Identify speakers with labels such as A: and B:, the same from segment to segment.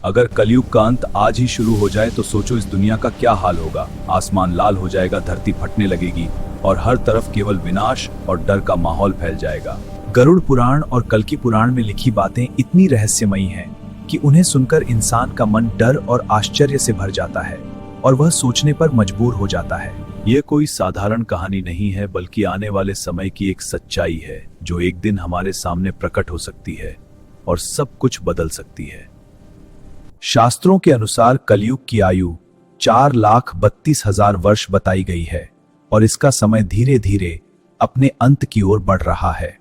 A: अगर कलयुग का अंत आज ही शुरू हो जाए तो सोचो इस दुनिया का क्या हाल होगा। आसमान लाल हो जाएगा, धरती फटने लगेगी और हर तरफ केवल विनाश और डर का माहौल फैल जाएगा। गरुड़ पुराण और कल्कि पुराण में लिखी बातें इतनी रहस्यमयी हैं कि उन्हें सुनकर इंसान का मन डर और आश्चर्य से भर जाता है और वह सोचने पर मजबूर हो जाता है। यह कोई साधारण कहानी नहीं है, बल्कि आने वाले समय की एक सच्चाई है जो एक दिन हमारे सामने प्रकट हो सकती है और सब कुछ बदल सकती है। शास्त्रों के अनुसार कलयुग की आयु 4,32,000 वर्ष बताई गई है और इसका समय धीरे धीरे अपने अंत की ओर बढ़ रहा है।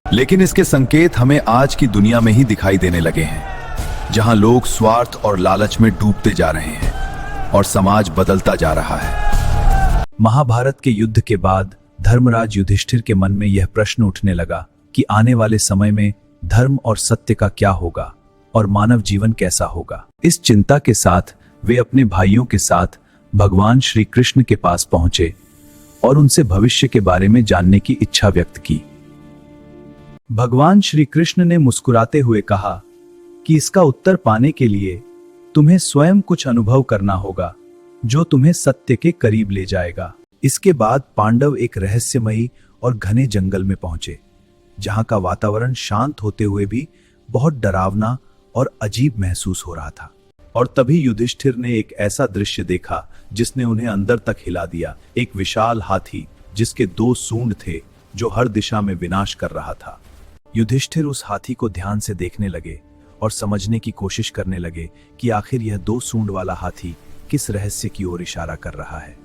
A: लेकिन इसके संकेत हमें आज की दुनिया में ही दिखाई देने लगे हैं, जहां लोग स्वार्थ और लालच में डूबते जा रहे हैं और समाज बदलता जा रहा है। महाभारत के युद्ध के बाद धर्मराज युधिष्ठिर के मन में यह प्रश्न उठने लगा कि आने वाले समय में धर्म और सत्य का क्या होगा और मानव जीवन कैसा होगा। इस चिंता के साथ वे अपने भाइयों के साथ भगवान श्री कृष्ण के पास पहुंचे और उनसे भविष्य के बारे में जानने की इच्छा व्यक्त की। भगवान श्री कृष्ण ने मुस्कुराते हुए कहा कि इसका उत्तर पाने के लिए तुम्हें स्वयं कुछ अनुभव करना होगा जो तुम्हें सत्य के करीब ले जाएगा। इसके बाद पांडव एक रहस्यमयी और घने जंगल में पहुंचे, जहां का वातावरण शांत होते हुए भी बहुत डरावना और अजीब महसूस हो रहा था। और तभी युधिष्ठिर ने एक ऐसा दृश्य देखा जिसने उन्हें अंदर तक हिला दिया। एक विशाल हाथी जिसके 2 सूंड थे जो हर दिशा में विनाश कर रहा था। युधिष्ठिर उस हाथी को ध्यान से देखने लगे और समझने की कोशिश करने लगे कि आखिर यह 2 सूंड वाला हाथी किस रहस्य की ओर इशारा कर रहा है।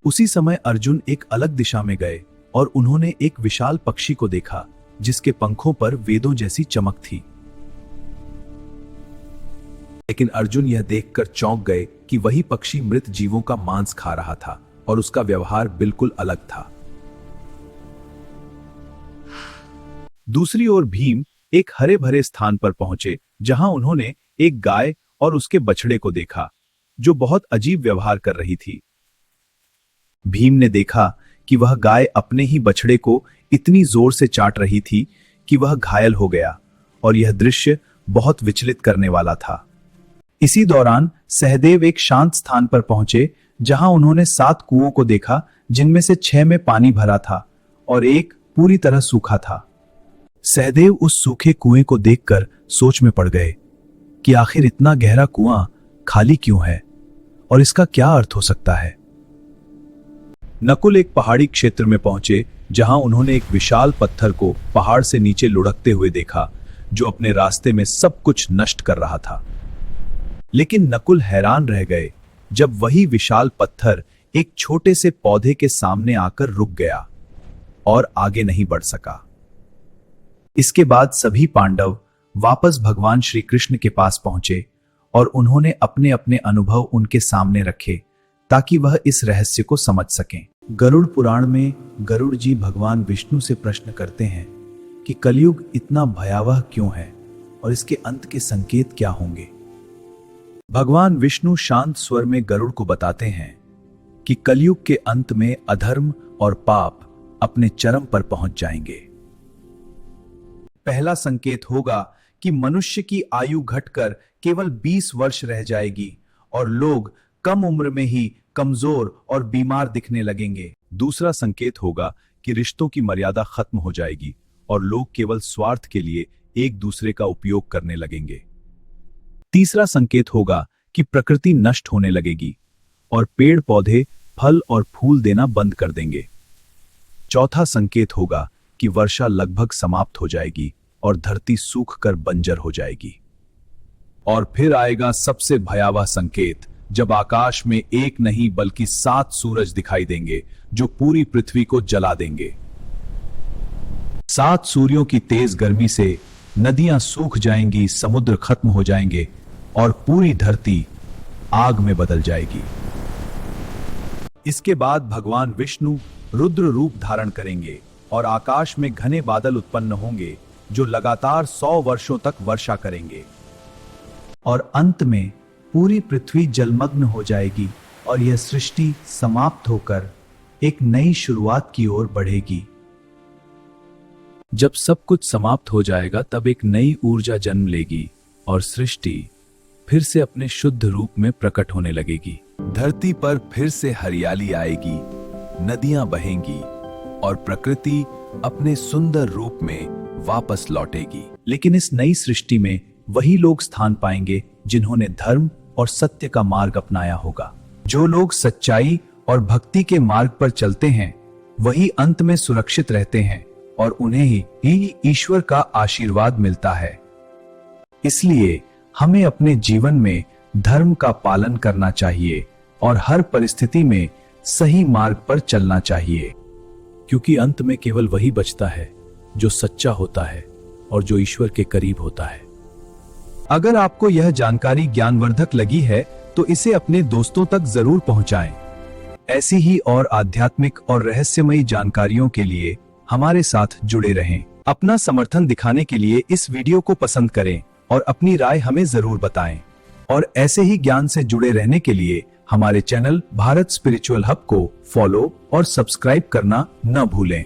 A: उसी समय अर्जुन एक अलग दिशा में गए और उन्होंने एक विशाल पक्षी को देखा जिसके पंखों पर वेदों जैसी चमक थी। लेकिन अर्जुन यह देखकर चौंक गए कि वही पक्षी मृत जीवों का मांस खा रहा था और उसका व्यवहार बिल्कुल अलग था। दूसरी ओर भीम एक हरे भरे स्थान पर पहुंचे, जहां उन्होंने एक गाय और उसके बछड़े को देखा जो बहुत अजीब व्यवहार कर रही थी। भीम ने देखा कि वह गाय अपने ही बछड़े को इतनी जोर से चाट रही थी कि वह घायल हो गया और यह दृश्य बहुत विचलित करने वाला था। इसी दौरान सहदेव एक शांत स्थान पर पहुंचे, जहां उन्होंने 7 कुओं को देखा, जिनमें से 6 में पानी भरा था और एक पूरी तरह सूखा था। सहदेव उस सूखे कुएं को देखकर सोच में पड़ गए कि आखिर इतना गहरा कुआं खाली क्यों है और इसका क्या अर्थ हो सकता है। नकुल एक पहाड़ी क्षेत्र में पहुंचे, जहां उन्होंने एक विशाल पत्थर को पहाड़ से नीचे लुढ़कते हुए देखा जो अपने रास्ते में सब कुछ नष्ट कर रहा था। लेकिन नकुल हैरान रह गए जब वही विशाल पत्थर एक छोटे से पौधे के सामने आकर रुक गया और आगे नहीं बढ़ सका। इसके बाद सभी पांडव वापस भगवान श्री कृष्ण के पास पहुंचे और उन्होंने अपने अपने अनुभव उनके सामने रखे ताकि वह इस रहस्य को समझ सकें। गरुड़ पुराण में गरुड़ जी भगवान विष्णु से प्रश्न करते हैं कि कलयुग इतना भयावह क्यों है और इसके अंत के संकेत क्या होंगे। भगवान विष्णु शांत स्वर में गरुड़ को बताते हैं कि कलयुग के अंत में अधर्म और पाप अपने चरम पर पहुंच जाएंगे। पहला संकेत होगा कि मनुष्य की आयु घटकर केवल 20 वर्ष रह जाएगी और लोग कम उम्र में ही कमजोर और बीमार दिखने लगेंगे। दूसरा संकेत होगा कि रिश्तों की मर्यादा खत्म हो जाएगी और लोग केवल स्वार्थ के लिए एक दूसरे का उपयोग करने लगेंगे। तीसरा संकेत होगा कि प्रकृति नष्ट होने लगेगी और पेड़ पौधे फल और फूल देना बंद कर देंगे। चौथा संकेत होगा कि वर्षा लगभग समाप्त हो जाएगी और धरती सूख कर बंजर हो जाएगी। और फिर आएगा सबसे भयावह संकेत, जब आकाश में एक नहीं बल्कि 7 सूरज दिखाई देंगे जो पूरी पृथ्वी को जला देंगे। 7 सूर्यों की तेज गर्मी से नदियां सूख जाएंगी, समुद्र खत्म हो जाएंगे और पूरी धरती आग में बदल जाएगी। इसके बाद भगवान विष्णु रुद्र रूप धारण करेंगे और आकाश में घने बादल उत्पन्न होंगे जो लगातार 100 वर्षों तक वर्षा करेंगे और अंत में पूरी पृथ्वी जलमग्न हो जाएगी और यह सृष्टि समाप्त होकर एक नई शुरुआत की ओर बढ़ेगी। जब सब कुछ समाप्त हो जाएगा तब एक नई ऊर्जा जन्म लेगी और सृष्टि फिर से अपने शुद्ध रूप में प्रकट होने लगेगी। धरती पर फिर से हरियाली आएगी, नदियां बहेंगी और प्रकृति अपने सुंदर रूप में वापस लौटेगी। लेकिन इस नई सृष्टि में वही लोग स्थान पाएंगे जिन्होंने धर्म और सत्य का मार्ग अपनाया होगा। जो लोग सच्चाई और भक्ति के मार्ग पर चलते हैं वही अंत में सुरक्षित रहते हैं और उन्हें ही ईश्वर का आशीर्वाद मिलता है। इसलिए हमें अपने जीवन में धर्म का पालन करना चाहिए और हर परिस्थिति में सही मार्ग पर चलना चाहिए, क्योंकि अंत में केवल वही बचता है जो सच्चा होता है और जो ईश्वर के करीब होता है। अगर आपको यह जानकारी ज्ञानवर्धक लगी है तो इसे अपने दोस्तों तक जरूर पहुंचाएं। ऐसी ही और आध्यात्मिक और रहस्यमयी जानकारियों के लिए हमारे साथ जुड़े रहें। अपना समर्थन दिखाने के लिए इस वीडियो को पसंद करें और अपनी राय हमें जरूर बताएं। और ऐसे ही ज्ञान से जुड़े रहने के लिए हमारे चैनल भारत स्पिरिचुअल हब को फॉलो और सब्सक्राइब करना न भूलें।